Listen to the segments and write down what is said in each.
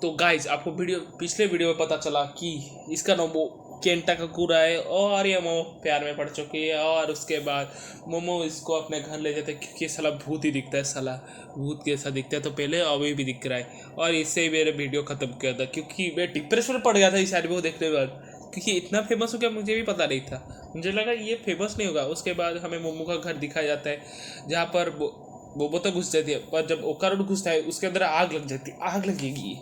तो गाइज आपको पिछले वीडियो में पता चला कि इसका नाम वो केंटा का कूड़ा है और ये मोमो प्यार में पड़ चुकी है। और उसके बाद मोमो इसको अपने घर ले जाते हैं क्योंकि साला भूत ही दिखता है, साला भूत कैसा दिखता है तो पहले अभी भी दिख रहा है। और इससे ही मेरे वीडियो ख़त्म किया था क्योंकि मैं डिप्रेशन में पड़ गया था इस एनिमे को देखने के बाद, क्योंकि इतना फेमस हो गया मुझे भी पता नहीं था। मुझे लगा ये फेमस नहीं होगा। उसके बाद हमें मोमो का घर दिखाया जाता है जहाँ पर बोबो तो घुस जाती है, पर जब ओकारोड घुसता है उसके अंदर आग लग जाती है। आग लगेगी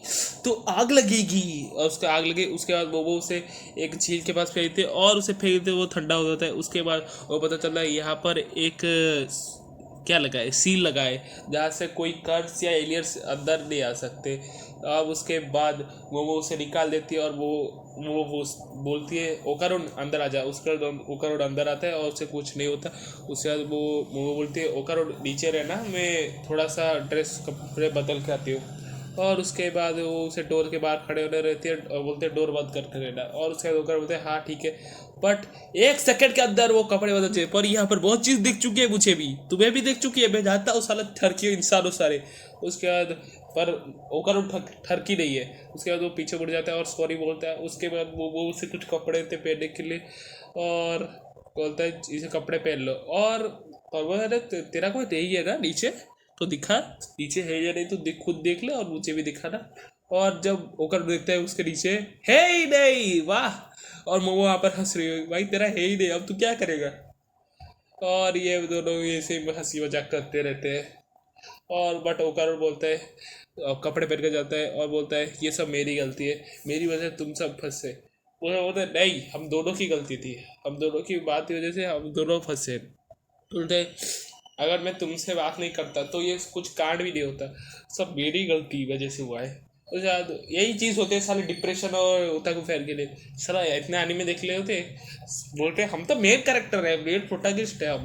तो आग लगेगी और उसके आग लगे। उसके बाद बोबो उसे एक झील के पास फेंकते और उसे फेंकते वो ठंडा हो जाता है। उसके बाद वो पता चलता है यहाँ पर एक क्या लगा है, सील लगा है जहाँ से कोई कर्स या एलियंस अंदर नहीं आ सकते। अब उसके बाद वो उसे निकाल देती है और वो बोलती है ओकारोड अंदर आ जा। उसका ओकारोड अंदर आता है और उसे कुछ नहीं होता। उसके बाद वो बोलती है ओकारोड नीचे रहना, मैं थोड़ा सा ड्रेस कपड़े बदल के आती हूँ। और उसके बाद वो उसे डोर के बाहर खड़े होने रहती है और बोलते हैं डोर बंद करके रहना। और उसके बाद ओकारोड बोलते हैं हाँ ठीक है। बट 1 सेकंड के अंदर वो कपड़े बदल जाए। पर यहाँ पर बहुत चीज़ दिख चुकी है, मुझे भी, तुम्हें भी दिख चुकी है, मैं जानता हूँ साला ठरकी इंसान हो सारे। उसके बाद पर ओकर ठरकी नहीं है। उसके बाद वो पीछे मुड़ जाता है और सॉरी बोलता है। उसके बाद वो उसे कुछ कपड़े थे पहनने के लिए और बोलता है इसे कपड़े पहन लो। और वो अरे तेरा कोई नहीं है ना नीचे, तो दिखा नीचे है या नहीं तो खुद देख ले और मुझे भी दिखा ना। और जब ओकर देखता है उसके नीचे है ही नहीं, वाह। और मोमो वहाँ पर हंस रही है, भाई तेरा है ही नहीं अब तू क्या करेगा। और ये दोनों ऐसे हंसी मजाक करते रहते हैं। और बट ओकर बोलता है कपड़े पहन के जाता है और बोलता है ये सब मेरी गलती है, मेरी वजह से तुम सब फंसे। वो बोलते हैं नहीं, हम दोनों की गलती थी, हम दोनों की बात की वजह से हम दोनों फंसे। बोलते अगर मैं तुमसे बात नहीं करता तो ये कुछ कांड भी नहीं होता, सब मेरी गलती वजह से हुआ है। तो शायद यही चीज़ होते है साले डिप्रेशन और ओताकू फैन के लिए। साला इतने एनीमे देख ले होते बोलते हम तो मेन कैरेक्टर है, मेन प्रोटैगनिस्ट है,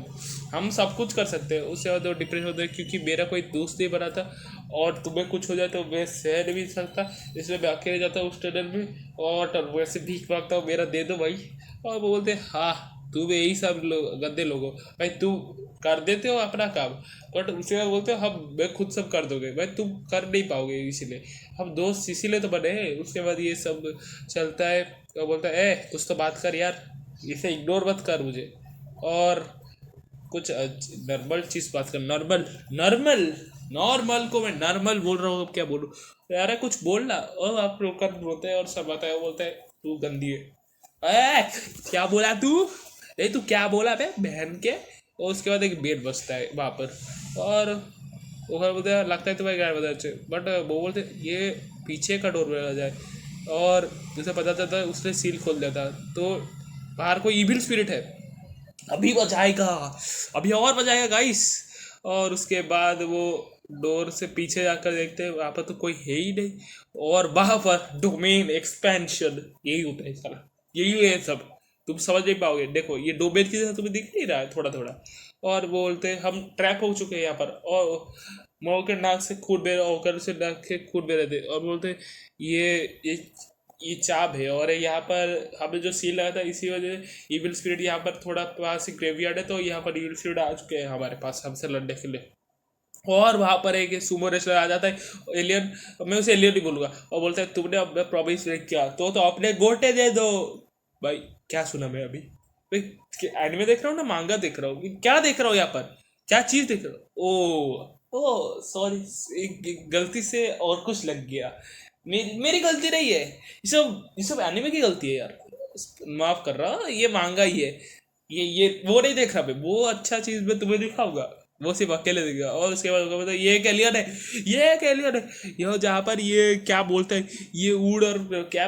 हम सब कुछ कर सकते हैं। उससे बाद डिप्रेशन होता है क्योंकि मेरा कोई दोस्त नहीं बना था और तुम्हें कुछ हो जाए तो मैं सह नहीं भी सकता, इसलिए मैं अकेले जाता हूँ उस टनल में और वैसे भीख मांगता हूँ, मेरा दे दो भाई। और वो बोलते हाँ तू भी यही सब गंदे लोगों भाई, तू कर देते हो अपना काम बट उसके बाद बोलते हो हम मैं खुद सब कर दोगे भाई, तुम कर नहीं पाओगे, इसीलिए हम दोस्त इसीलिए तो बने हैं। उसके बाद ये सब चलता है और बोलता है ए कुछ तो बात कर यार, इसे इग्नोर मत कर मुझे। और कुछ नॉर्मल चीज़ बात कर, नॉर्मल नॉर्मल नॉर्मल को मैं नॉर्मल बोल रहा हूँ, अब क्या बोलूँ यार, कुछ बोलना। और आप लोग कर बोलते हैं और सब आता है, वो बोलता है तू गंदी है। क्या बोला तू, नहीं तू क्या बोला बे बहन के। और उसके बाद एक बेड बजता है वहाँ पर और वो बोलते हैं लगता है तुम्हारे गाय बदल से, बट वो बोलते ये पीछे का डोर बजा जाए। और जैसे पता चलता है उसने सील खोल दिया था तो बाहर कोई इविल स्पिरिट है, अभी बजाएगा, अभी और बजाएगा गाइस। और उसके बाद वो डोर से पीछे जाकर देखते हैं वहाँ पर तो कोई है ही नहीं। और वहाँ पर डोमेन एक्सपेंशन यही होता है सारा, यही है सब, तुम समझ नहीं पाओगे। देखो ये डोमेन की तरह तुम्हें दिख नहीं रहा है थोड़ा थोड़ा। और बोलते हैं हम ट्रैप हो चुके हैं यहाँ पर। और मऊ के नाक से खून बह रहा होकर से नाक के खून बह रहे थे और बोलते ये ये चाप है और यहाँ पर हमें जो सील लगा था इसी वजह से इविल स्पिरिट यहाँ पर थोड़ा पास ग्रेवयार्ड है, तो यहाँ पर इविल स्पिरिट आ चुके हैं हमारे पास हमसे लड़ने के लिए। और वहाँ पर एक सुमो रेसलर आ जाता है एलियन, मैं उसे एलियन नहीं बोलूँगा, और बोलता है तुमने अब प्रॉमिस ब्रेक किया तो अपने गोटे दे दो। भाई क्या सुना मैं अभी, भाई एनिमे देख रहा हूँ ना मांगा देख रहा हूँ, क्या देख रहा हूँ यहाँ पर, क्या चीज़ देख रहा हूँ। ओ सॉरी गलती से और कुछ लग गया, मेरी गलती नहीं है, ये सब एनिमे की गलती है यार, माफ कर रहा, ये मांगा ही है। ये वो नहीं देख रहा मैं, वो अच्छा चीज मैं तुम्हें दिखाऊंगा, वो सिर्फ अकेले दिखेगा। और उसके बाद उसका मतलब ये एक एलियन है, ये एक एलियन है यह जहाँ पर ये क्या बोलते हैं ये वुड और क्या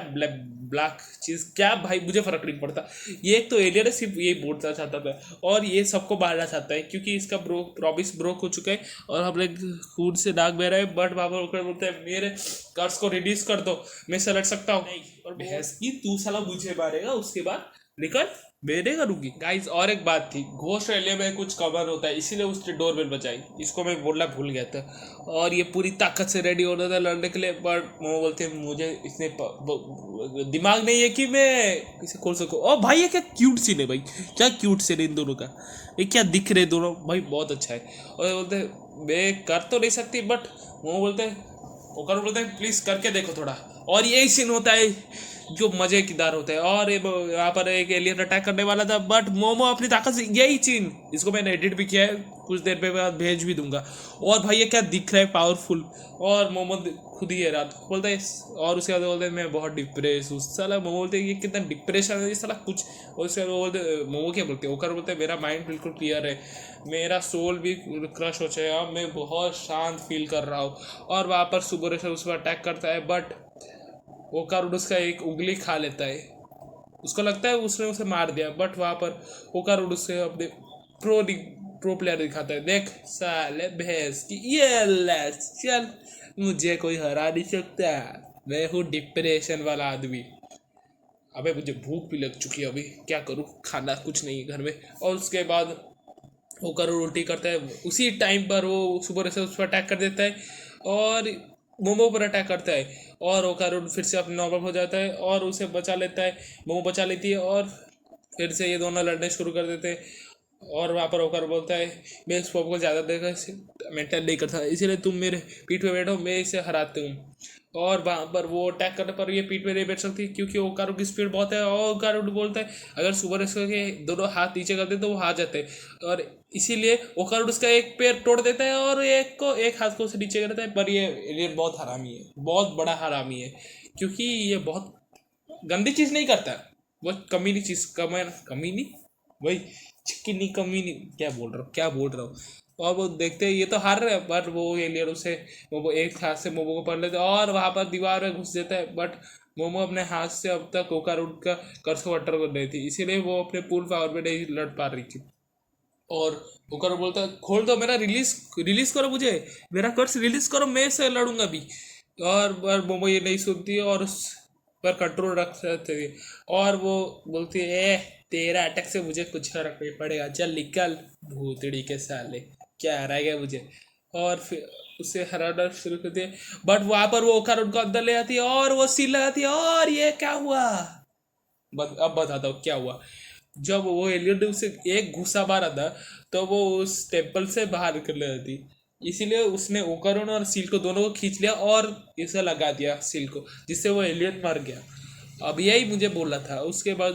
ब्लैक चीज क्या, भाई मुझे फर्क नहीं पड़ता, ये एक तो एलियन है सिर्फ यही बोलना चाहता था और ये सबको मारना चाहता है क्योंकि इसका प्रॉमिस ब्रोक हो चुका है और हम लोग खून से दाग बह रहे हैं। बट बाबा होकर बोलते हैं मेरे कर्ज को रिड्यूस कर दो, मैं से लड़ सकता हूँ नहीं। और भैंस की तू साला मुझे मारेगा उसके बाद निकल, मैंने करूंगी। गाइस और एक बात थी, घोस्ट एरिया में कुछ कवर होता है इसीलिए उसने डोरबेल बजाई, इसको मैं बोलना भूल गया था। और ये पूरी ताकत से रेडी होना था लड़ने के लिए, बट वो बोलते हैं मुझे इसने दिमाग नहीं है कि मैं इसे खोल सकूँ। ओ भाई ये क्या क्यूट सीन है भाई, क्या क्यूट सीन है इन दोनों का, ये क्या दिख रहे दोनों भाई, बहुत अच्छा है। और बोलते हैं मैं कर तो नहीं सकती, बट वो बोलते हैं ओकर बोलते हैं प्लीज करके देखो थोड़ा, और यही सीन होता है जो मजेदार होता है। और यहाँ पर एक एलियन अटैक करने वाला था, बट मोमो अपनी ताकत से, यही सीन इसको मैंने एडिट भी किया है, कुछ देर पे बाद भेज भी दूंगा। और भाई ये क्या दिख रहा है पावरफुल, और मोमो खुद ही है रात बोलता है। और उसके बाद बोलते हैं मैं बहुत डिप्रेस हूँ। साला मोमो बोलते हैं ये कितना डिप्रेशन है ये साला कुछ। और उसके बाद वो बोलते मोमो क्या बोलते हैं, ओकर बोलते हैं मेरा माइंड बिल्कुल क्लियर है, मेरा सोल भी क्रश हो जाएगा, मैं बहुत शांत फील कर रहा हूँ। और वहाँ पर सुबह उस पर अटैक करता है, बट वो कारुड उसका एक उंगली खा लेता है। उसको लगता है उसने उसे मार दिया, बट वहाँ पर वो कारुड उससे अपने प्रो प्लेयर दिखाता है। देख साले भैंस की ये लेस चल, मुझे कोई हरा नहीं सकता, मैं हूँ डिप्रेशन वाला आदमी। अबे मुझे भूख भी लग चुकी है, अभी क्या करूँ, खाना कुछ नहीं है घर में। और उसके बाद वो करो उल्टी करता है, उसी टाइम पर वो सुपर से उस पर अटैक कर देता है और मोमो पर अटैक करता है। और वो कारुड फिर से अपने नॉर्मल हो जाता है और उसे बचा लेता है, मोमो बचा लेती है, और फिर से ये दोनों लड़ने शुरू कर देते हैं। और वहाँ पर होकर बोलता है मैं इस पॉप को ज़्यादा देखा मेंटेन नहीं करता, इसीलिए तुम मेरे पीठ पे बैठो, मैं इसे हराती हूँ। और वहाँ पर वो अटैक करने पर ये पीठ पे नहीं बैठ सकती क्योंकि ओकारो की स्पीड बहुत है। और ओकारो बोलता है अगर सुपर स्क्वायर के दोनों हाथ नीचे करते तो वो हार जाते, और इसीलिए ओकारो उसका एक पैर तोड़ देता है और एक हाथ को उसे नीचे करता है। पर ये बहुत हरामी है, बहुत बड़ा हरामी है, क्योंकि ये बहुत गंदी चीज़ नहीं करता, वो कमीनी चीज़ कमीनी वही चिकनी कमीनी क्या बोल रहा हूँ। और वो देखते हैं ये तो हार रहे हैं, पर वो एलियन उसे वो एक हाथ से मोमो को पकड़ लेता है और वहाँ पर दीवार में घुस देता है। बट मोमो अपने हाथ से अब तक कोकारूट का कर्स को अटर कर रही थी, इसीलिए वो अपने पूल पावर में नहीं लड़ पा रही थी। और कोकारूट बोलता है खोल दो मेरा, रिलीज करो मुझे, मेरा कर्स रिलीज करो, मैं इसे लड़ूंगा भी। और मोमो ये नहीं सुनती और उस पर कंट्रोल रख सकते थे। और वो बोलती है तेरा अटैक से मुझे कुछ फर्क नहीं पड़ेगा, चल निकल भूतड़ी के साले, क्या हराएगा मुझे। और फिर उसे हराना शुरू करती है, बट वहां पर वो ओकार उनको अंदर ले आती है और वो सील लगाती है। और ये क्या हुआ, अब बताता हूँ क्या हुआ। जब वो एलियन ने उसे एक घुसा मारा था तो वो उस टेम्पल से बाहर निकल रही थी, इसीलिए उसने ओकारोन और सील को दोनों को खींच लिया और इसे लगा दिया सील को, जिससे वो एलियन मर गया। अब यही मुझे बोला था। उसके बाद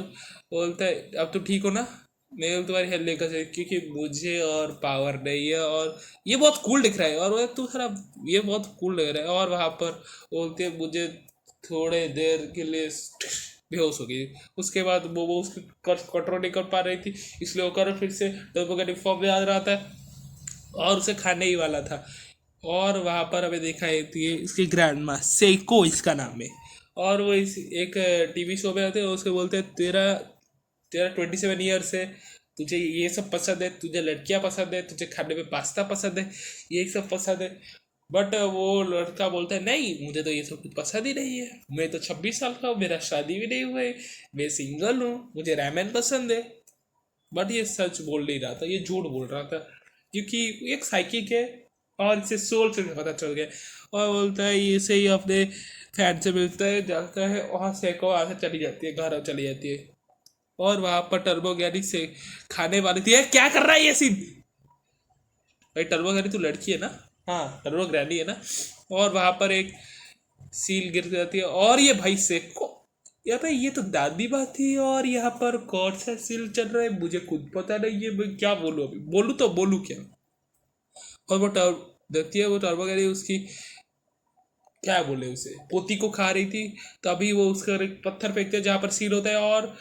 बोलता है अब तो ठीक हो ना, मैं तुम्हारी हेल्प लेकर से, क्योंकि मुझे और पावर नहीं है। और ये बहुत कूल दिख रहा है, और तू थोड़ा ये बहुत कूल लग रहा है। और वहाँ पर बोलते हैं मुझे थोड़े देर के लिए बेहोश हो गई। उसके बाद वो उसकी कंट्रोल नहीं कर पा रही थी, इसलिए वो कर फिर से डोबोगेटिक फॉर्म में आ रहा था और उसे खाने ही वाला था। और वहाँ पर हमें देखा है इसकी ग्रैंड माँ सेको इसका नाम है। और वो इस एक टीवी शो में आते हैं, उसके बोलते हैं तेरा तेरा 27 ईयर्स है, तुझे ये सब पसंद है, तुझे लड़कियां पसंद है, तुझे खाने में पास्ता पसंद है, ये सब पसंद है। बट वो लड़का बोलता है नहीं मुझे तो ये सब कुछ पसंद ही नहीं है, मैं तो 26 साल का हूँ, मेरा शादी भी नहीं हुआ है, मैं सिंगल हूँ, मुझे रैमेन पसंद है। बट ये सच बोल नहीं रहा था, ये झूठ बोल रहा था, क्योंकि एक साइकिक है और इसे सोल से पता चल गया। और बोलता है ये से ही अपने फैन से मिलता है, जाता है वहाँ से को वहाँ से चली जाती है, घर चली जाती है। और वहाँ पर टर्बो गैरी से खाने वाली थी। क्या कर रहा है ये सीन, भाई टर्बो गैरी तू लड़की है ना, हाँ टर्बो ग्रैनी है ना। और वहाँ पर एक सील गिर जाती है और ये भाई से को यार भाई ये तो दादी बात थी, और यहाँ पर कौन सा सील चल रहा है मुझे खुद पता नहीं है, मैं क्या बोलूँ, अभी बोलूँ तो बोलूँ क्या। और वो देखती है वो टर्बो गैरी उसकी क्या बोले उसे पोती को खा रही थी, तभी वो उसका एक पत्थर फेंकते हैं जहाँ पर सील होता है और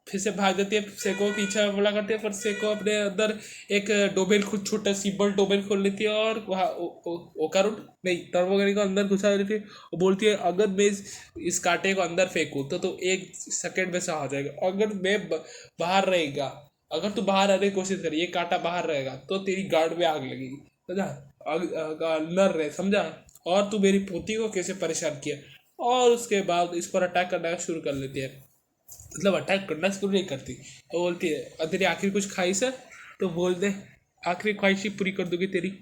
फिर से भाग जाती है। सेको पीछे हमला करती है, पर सेको अपने अंदर एक डोबेल खुद छोटा सिंपल डोबेल खोल लेती है और वहाँ ओकारुन नहीं टर्बोगेनी को अंदर घुसा देती है। वो बोलती है अगर मैं इस कांटे को अंदर फेंकूँ तो 1 सेकेंड में सहा जाएगा, अगर मैं बाहर रहेगा, अगर तू बाहर आने की कोशिश करी ये कांटा बाहर रहेगा तो तेरी गार्ड में आग लगेगी, समझा, अंदर रहे, समझा। और तू मेरी पोती को कैसे परेशान किया। और उसके बाद इस पर अटैक करना शुरू कर लेती है, मतलब अटैक करना शुरू नहीं करती। तो बोलती है और तेरी आखिरी कुछ ख्वाहिश है तो बोल दे, आखिरी ख्वाहिश ही पूरी कर दूंगी तेरी।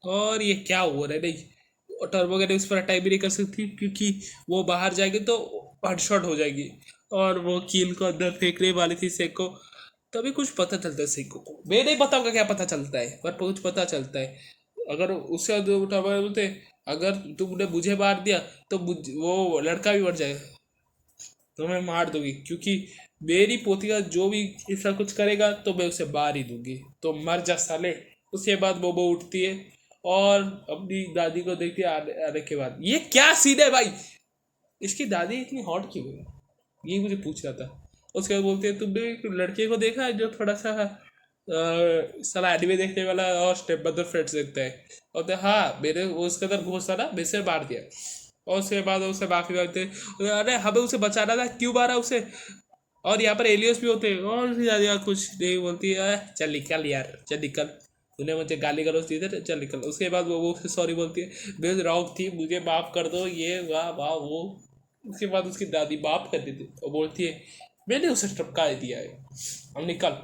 और ये क्या हो रहा है, नहीं टर्बो गैरी उस पर अटैक भी नहीं कर सकती क्योंकि वो बाहर जाएगी तो हेडशॉट हो जाएगी। और वो कील को अंदर फेंकने वाली थी सेको, तभी कुछ पता चलता है सेको को, मैं नहीं बताऊंगा क्या पता चलता है पर कुछ पता चलता है। अगर उससे टर्बो बोलते अगर तुमने मुझे मार दिया तो वो लड़का भी मर जाएगा, तो मैं मार दूंगी, क्योंकि मेरी पोती का जो भी ऐसा कुछ करेगा तो मैं उसे मार ही दूंगी, तो मर जा साले। उसके बाद मोमो उठती है और अपनी दादी को देखती है आने के बाद। ये क्या सीन है भाई, इसकी दादी इतनी हॉट क्यों है, ये मुझे पूछ रहा था। उसके बाद बोलते हैं तुमने एक लड़के को देखा है जो थोड़ा सा साला एनिमे देखने वाला और स्टेप मदर फ्रेंड्स देखता है। और तो हाँ, मेरे वो उसके अंदर घुसा ना, मेरे से मार दिया। और उसके बाद उसे माफी मांगते हैं, अरे हमें उसे बचाना था, क्यों मारा उसे। और यहाँ पर एलियंस भी होते हैं, और उसकी दादी कुछ नहीं बोलती है, चल निकल यार, चल निकल, तूने मुझे गाली गलौज दी थी, चल निकल। उसके बाद वो सॉरी बोलती है, मैं रॉन्ग थी, मुझे माफ कर दो, ये वाह वाह वो। उसके बाद उसकी दादी माफ कर देती और बोलती है मैंने उसे टपका दिया है, हम निकल।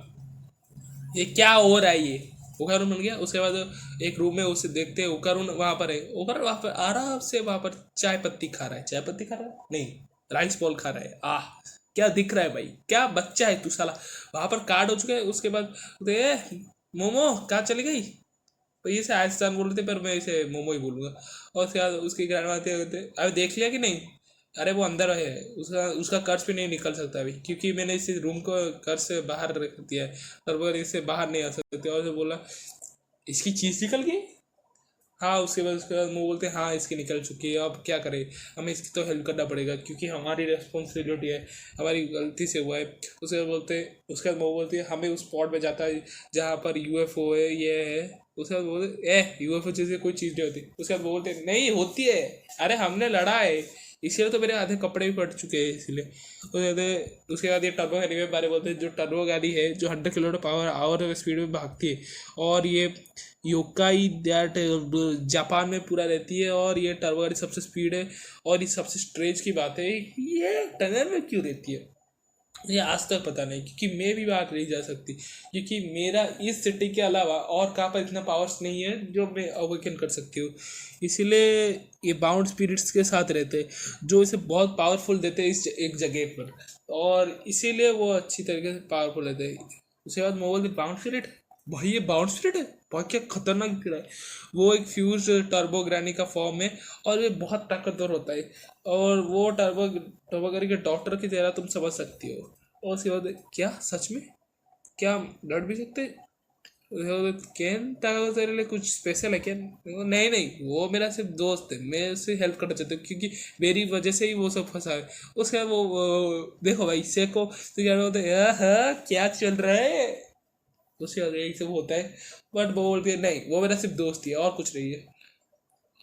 ये क्या हो रहा है, ये ओकारून बन गया। उसके बाद एक रूम में उसे देखते हैं, ओकारून वहां पर है, ओकारून वहां पर आराम से वहां पर चाय पत्ती खा रहा है, चाय पत्ती खा रहा है नहीं, राइस बॉल खा रहा है। आह क्या दिख रहा है भाई, क्या बच्चा है तू साला। वहां पर कार्ड हो चुके हैं। उसके बाद मोमो कहाँ चली गई, तो ये से आयस्तान बोल रहे थे, पर मैं इसे मोमो ही बोलूंगा। और उसके बाद उसकी ग्रैंड माते अरे देख लिया कि नहीं, अरे वो अंदर है, उसका उसका कर्ज भी नहीं निकल सकता अभी, क्योंकि मैंने इस रूम को कर्ज से बाहर रख दिया है, और वो इससे बाहर नहीं आ सकते। और तो बोला इसकी चीज़ निकल गई। हाँ, उसके बाद वो बोलते हैं हाँ इसकी निकल चुकी है, अब क्या करें, हमें इसकी तो हेल्प करना पड़ेगा, क्योंकि हमारी रिस्पॉन्सिबिलिटी है, हमारी गलती से हुआ है। उसके बाद बोलते उसके बाद वो बोलती है हमें उस स्पॉट में जाता है जहाँ पर यूएफओ है, ये है। उसके बाद बोलते यूएफओ जैसे कोई चीज़ नहीं होती। उसके बाद बोलते नहीं होती है, अरे हमने लड़ा है, इसीलिए तो मेरे आधे कपड़े भी फट चुके हैं, इसलिए। उसके बाद ये टर्बो गाड़ी के बारे में बोलते हैं, जो टर्बो गाड़ी है जो 100 किलोमीटर पावर आवर स्पीड में भागती है, और ये योकाई दैट जापान में पूरा रहती है, और ये टर्बो गाड़ी सबसे स्पीड है। और ये सबसे स्ट्रेंज की बात है, ये टनल में क्यों रहती है, मुझे आज तक पता नहीं, क्योंकि मैं भी वहाँ नहीं जा सकती, क्योंकि मेरा इस सिटी के अलावा और कहाँ पर इतना पावर्स नहीं है जो मैं अवेकन कर सकती हूँ। इसीलिए ये बाउंड स्पिरिट्स के साथ रहते हैं जो इसे बहुत पावरफुल देते हैं इस एक जगह पर, और इसीलिए वो अच्छी तरीके से पावरफुल रहते हैं। उसके बाद मोबाइल बाउंड स्पिरिट, भाई ये बाउंड स्पिरिट है, बहुत क्या खतरनाक दिख रहा है। वो एक फ्यूज टर्बोग्रानी का फॉर्म है, और ये बहुत ताकतवर होता है, और वो टर्बोग्रानी के डॉक्टर की तरह तुम समझ सकती हो। और उसके बाद क्या सच में क्या लड़ भी सकते, कैन टाका तेरे लिए कुछ स्पेशल है क्या। नहीं नहीं, वो मेरा सिर्फ दोस्त है, मैं उससे हेल्प करना चाहता हूँ, क्योंकि मेरी वजह से ही वो सब फंसा है। उसके बाद वो देखो भाई सेको तो क्या बोलते हैं क्या चल रहा है, उसके बाद यही सब होता है। बट वो बोलती है नहीं वो मेरा सिर्फ दोस्त ही है और कुछ नहीं है।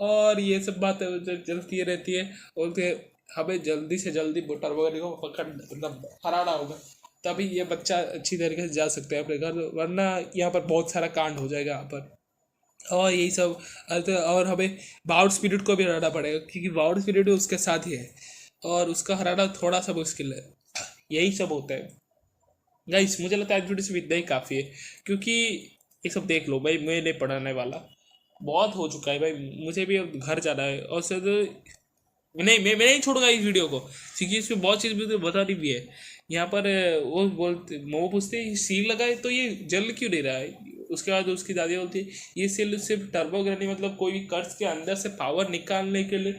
और ये सब बातें चलती रहती है। बोलते हैं हमें जल्दी से जल्दी टर्बोगाड़ी को पकड़ मतलब हराना होगा, तभी ये बच्चा अच्छी तरीके से जा सकते हैं अपने घर, वरना यहाँ पर बहुत सारा कांड हो जाएगा यहाँ पर। और यही सब और हमें बाउंड स्पिरिट को भी हराना पड़ेगा, क्योंकि बाउंड स्पिरिट भी उसके साथ ही है, और उसका हराना थोड़ा सा मुश्किल है। यही सब होता है गाइस, मुझे लगता है आज वीडियो से इतना ही काफ़ी है, क्योंकि ये सब देख लो भाई, मैं नहीं पढ़ाने वाला, बहुत हो चुका है भाई, मुझे भी अब घर जाना है। और सर मैं नहीं छोड़ूंगा इस वीडियो को, क्योंकि इसमें बहुत चीज़ मुझे बतानी भी है। यहाँ पर वो बोलते वो पूछते हैं सील लगाए तो ये जल क्यों नहीं रहा है। उसके बाद उसकी दादी बोलती है ये सील सिर्फ टर्बोग्रानी मतलब कोई भी कर्ज के अंदर से पावर निकालने के लिए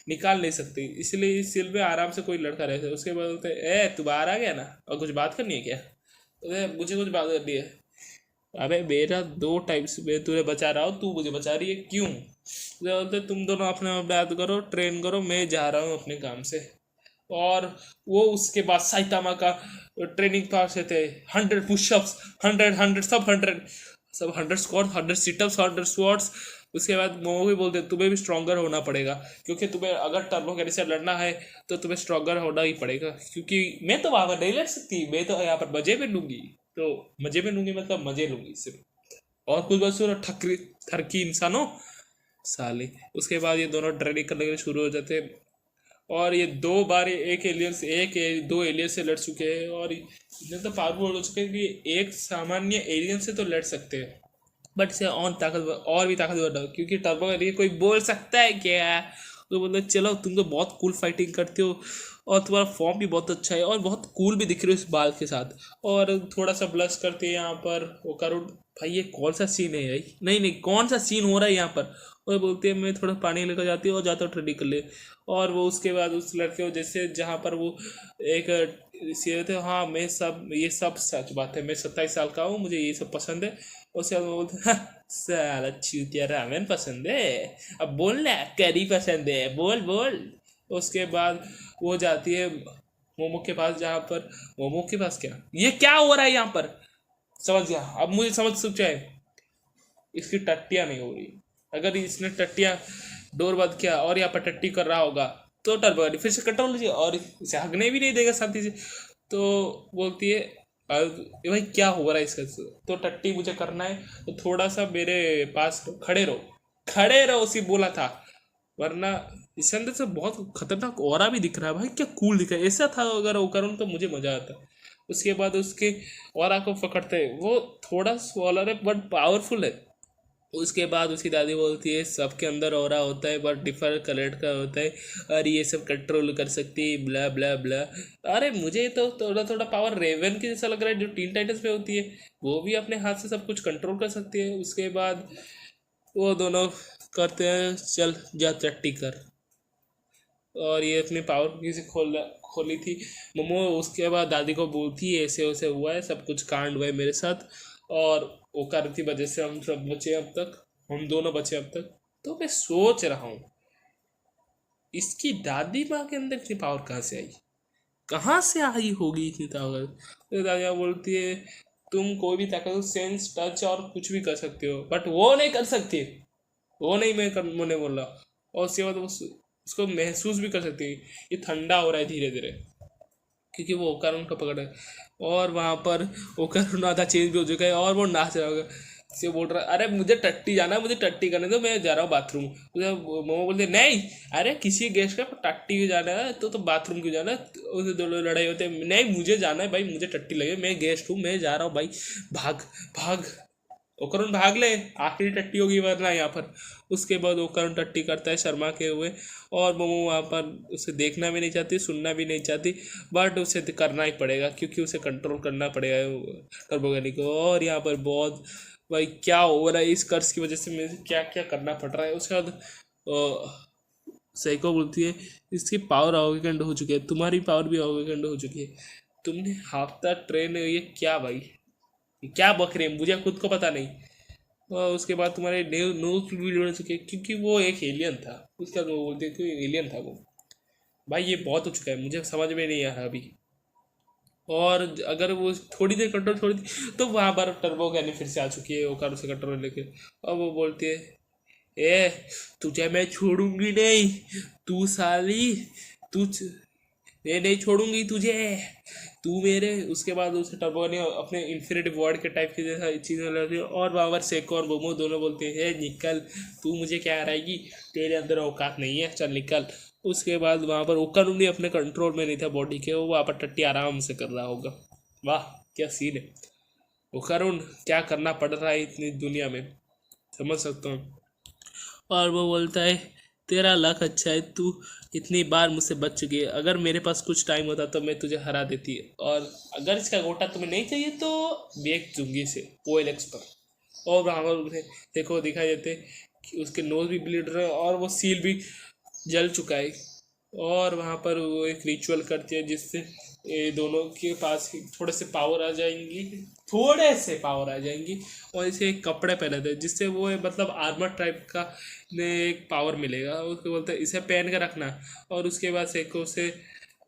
निकाल नहीं सकती, इसलिए इस सील में आराम से कोई लड़का रहता है। उसके बाद बोलते हैं तू बाहर आ गया ना, और कुछ बात करनी है क्या। मुझे कुछ बात करनी है। अबे मेरा 2 टाइम से मैं तुझे बचा रहा हूँ, तू मुझे बचा रही है क्यों। बोलते तुम दोनों अपने बात करो, ट्रेन करो, मैं जा रहा हूँ अपने काम से। और वो उसके बाद साइतामा का ट्रेनिंग पास से थे, 100 पुशअप्स, 100 सब 100 स्क्वाट्स, 100 सिटअप्स, 100 स्क्वाट्स। उसके बाद मोमो भी बोलते तुम्हें भी स्ट्रॉन्गर होना पड़ेगा, क्योंकि तुम्हें अगर टर्बोगैरी से लड़ना है तो तुम्हें स्ट्रॉन्गर होना ही पड़ेगा, क्योंकि मैं तो वहाँ पर नहीं लड़ सकती, मैं तो यहाँ पर मजे में लूंगी। तो मजे में लूंगी मतलब मजे लूंगी सिर्फ, और कुछ बस ठकरी ठरकी इंसानों साले। उसके बाद ये दोनों ट्रेनिंग करने के लिए शुरू हो जाते हैं, और ये 2 बार एक एलियन से दो एलियन से लड़ चुके हैं, और इतने तो पावरफुल हो चुके हैं कि एक सामान्य एलियन से तो लड़ सकते हैं, बट इसे और ताकतवर और भी ताकतवर ना हो, क्योंकि टर्बो एलियन कोई बोल सकता है क्या। तो बोले चलो तुम तो बहुत कूल फाइटिंग करते हो, और तुम्हारा फॉर्म भी बहुत अच्छा है, और बहुत कूल भी दिख रहे हो इस बाल के साथ, और थोड़ा सा ब्लश करते हैं यहाँ पर वो करुण। भाई ये कौन सा सीन है भाई, नहीं नहीं कौन सा सीन हो रहा है यहाँ पर। और बोलती है मैं थोड़ा पानी लेकर जाती हूँ और जाता हूँ ठंडी कर ले। और वो उसके बाद उस लड़के को जैसे जहाँ पर वो एक सीए थे, हाँ मैं सब ये सब सच बात है, मैं 27 साल का हूँ, मुझे ये सब पसंद है। उसके बाद वो बोलते हैं, "हाँ, साला चूतिया रामेन पसंद है, अब बोल ना करी पसंद है, बोल बोल। उसके बाद वो जाती है मोमो के पास, जहाँ पर मोमो के पास क्या ये क्या हो रहा है यहाँ पर, समझ गया अब मुझे समझ सकता है। इसकी टट्टियाँ नहीं हो रही, अगर इसने टट्टियाँ डोर बंद किया और यहाँ पर टट्टी कर रहा होगा तो टर्बो फिर से कंट्रोल लीजिए और इसे हगने भी नहीं देगा शांति से। तो बोलती है ये भाई क्या हो रहा है इसका, तो टट्टी मुझे करना है तो थोड़ा सा मेरे पास खड़े रहो, खड़े रहो उसी बोला था, वरना इसके अंदर से बहुत खतरनाक ऑरा भी दिख रहा है भाई, क्या कूल दिख रहा है, ऐसा था अगर वो करूँ तो मुझे मजा आता। उसके बाद उसके ऑरा को पकड़ते हैं, वो थोड़ा स्मॉलर है बट पावरफुल है। उसके बाद उसकी दादी बोलती है सबके अंदर ऑरा होता है बट डिफरेंट कलर का होता है और ये सब कंट्रोल कर सकती है ब्ला ब्ला ब्ला। अरे मुझे तो थोड़ा थोड़ा पावर रेवन के जैसा लग रहा है जो टीन टाइटन्स में होती है, वो भी अपने हाथ से सब कुछ कंट्रोल कर सकती है। उसके बाद वो दोनों करते हैं चल जा चट्टी कर, और ये अपनी पावर किसी खोली थी मोमो। उसके बाद दादी को बोलती है ऐसे वैसे हुआ है, सब कुछ कांड हुआ है मेरे साथ और वो कर की वजह से हम सब बचे अब तक, हम दोनों बचे अब तक। तो मैं सोच रहा हूँ इसकी दादी माँ के अंदर इतनी पावर कहाँ से आई, कहाँ से आई होगी इतनी ताकत। तो दादी बोलती है तुम कोई भी ताकत सेंस टच और कुछ भी कर सकते हो बट वो नहीं कर सकती, वो नहीं मैंने बोला। और उसके बाद उसको महसूस भी कर सकती है ये ठंडा हो रहा है धीरे धीरे, क्योंकि वो ओकारुन का पकड़ है। और वहाँ पर ओकारुन आधा चेंज भी हो चुका है और वो नाच रहा होगा, से बोल रहा है अरे मुझे टट्टी जाना है, मुझे टट्टी करने दो, मैं जा रहा हूँ बाथरूम। उसे मोमो बोलते नहीं, अरे किसी गेस्ट का टट्टी क्यों जाना है तो बाथरूम क्यों जाना है, उसे दोनों लड़ाई होते हैं, नहीं मुझे जाना है भाई, मुझे टट्टी लगे, मैं गेस्ट हूँ, मैं जा रहा हूँ भाई, भाग भाग ओकरुन भाग ले, आखिरी टट्टी होगी वरना यहाँ पर। उसके बाद ओकरुन टट्टी करता है शर्मा के हुए, और मोमो वहाँ पर उसे देखना भी नहीं चाहती, सुनना भी नहीं चाहती, बट उसे करना ही पड़ेगा क्योंकि उसे कंट्रोल करना पड़ेगा टर्बोगनी को। और यहाँ पर बहुत भाई क्या हो रहा है इस कर्ज की वजह से मुझे क्या क्या करना पड़ रहा है। उसके बाद सैको बोलती है इसकी पावर अवगेंड हो चुकी है, तुम्हारी पावर भी अवगेंड हो चुकी है, तुमने हफ्ता ट्रेन ये क्या भाई क्या बक रहे हैं, मुझे खुद को पता नहीं। और उसके बाद तुम्हारे नोज भी उड़ चुके क्योंकि वो एक एलियन था, उसका वो बोलते कि एलियन था वो। भाई ये बहुत हो चुका है, मुझे समझ में नहीं आ रहा अभी। और अगर वो थोड़ी देर कंट्रोल छोड़ दी तो वहाँ पर टर्बो गैनी फिर से आ चुकी है, वो कार उसे कंट्रोल लेके। और वो बोलती है ए तुझे मैं छोड़ूंगी नहीं, तू साली तू मैं नहीं छोड़ूंगी तुझे, तू मेरे। उसके बाद उसे टर्बो ने अपने इन्फिनिटी वर्ड के टाइप की जैसा चीज़ें लगती है, और बाबर सेको और बोमो दोनों बोलते हैं निकल, तू मुझे क्या हराएगी, तेरे अंदर औकात नहीं है, चल निकल। उसके बाद वहाँ पर ओकानुनी अपने कंट्रोल में नहीं था बॉडी के, वो वहाँ पर टट्टी आराम से कर रहा होगा। वाह क्या सीन है, ओकारुन क्या करना पड़ रहा है इतनी दुनिया में, समझ सकता हूँ। और वो बोलता है तेरा लक अच्छा है, तू इतनी बार मुझसे बच चुकी है, अगर मेरे पास कुछ टाइम होता तो मैं तुझे हरा देती, और अगर इसका गोटा तुम्हें नहीं चाहिए तो बेच दूंगी इसे OLX पर। और वहाँ पर देखो दिखाई देते कि उसके नोज भी ब्लीड रहे और वो सील भी जल चुका है। और वहाँ पर वो एक रिचुअल करती है जिससे ये दोनों के पास थोड़े से पावर आ जाएंगी, थोड़े से पावर आ जाएंगी, और इसे एक कपड़े पहने थे जिससे वो मतलब आर्मर टाइप का ने एक पावर मिलेगा। उसको बोलते हैं इसे पहन कर रखना, और उसके बाद सेको से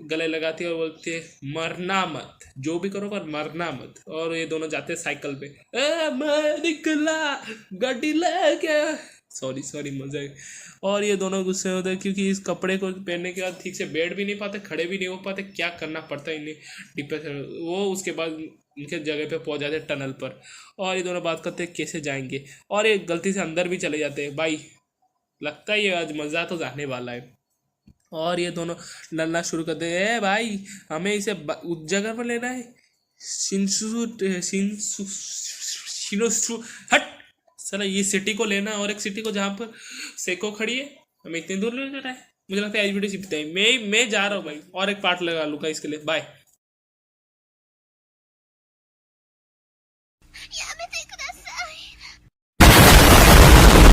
गले लगाती है और बोलती है मरना मत, जो भी करो पर मरना मत। और ये दोनों जाते हैं साइकिल पे, मैं निकला गाड़ी लेके, सॉरी सॉरी मजा है। और ये दोनों गुस्से होते हैं क्योंकि इस कपड़े को पहनने के बाद ठीक से बैठ भी नहीं पाते, खड़े भी नहीं हो पाते, क्या करना पड़ता है इन्हें डिप्रेशन। वो उसके बाद उनके जगह पे पहुंच जाते हैं टनल पर, और ये दोनों बात करते हैं कैसे जाएंगे, और ये गलती से अंदर भी चले जाते हैं। भाई लगता है ये आज मज़ा तो जाने वाला है। और ये दोनों लड़ना शुरू कर दे, भाई हमें इसे उस जगह पर लेना है, शिनसु शिनसु शिनोसु हट सर, ये सिटी को लेना और एक सिटी को जहाँ पर सेको खड़ी है, हमें इतनी दूर ले रहा है। मुझे लगता है एच बी टी मैं जा रहा हूँ भाई, और एक पार्ट लगा लूँगा इसके लिए, बाय।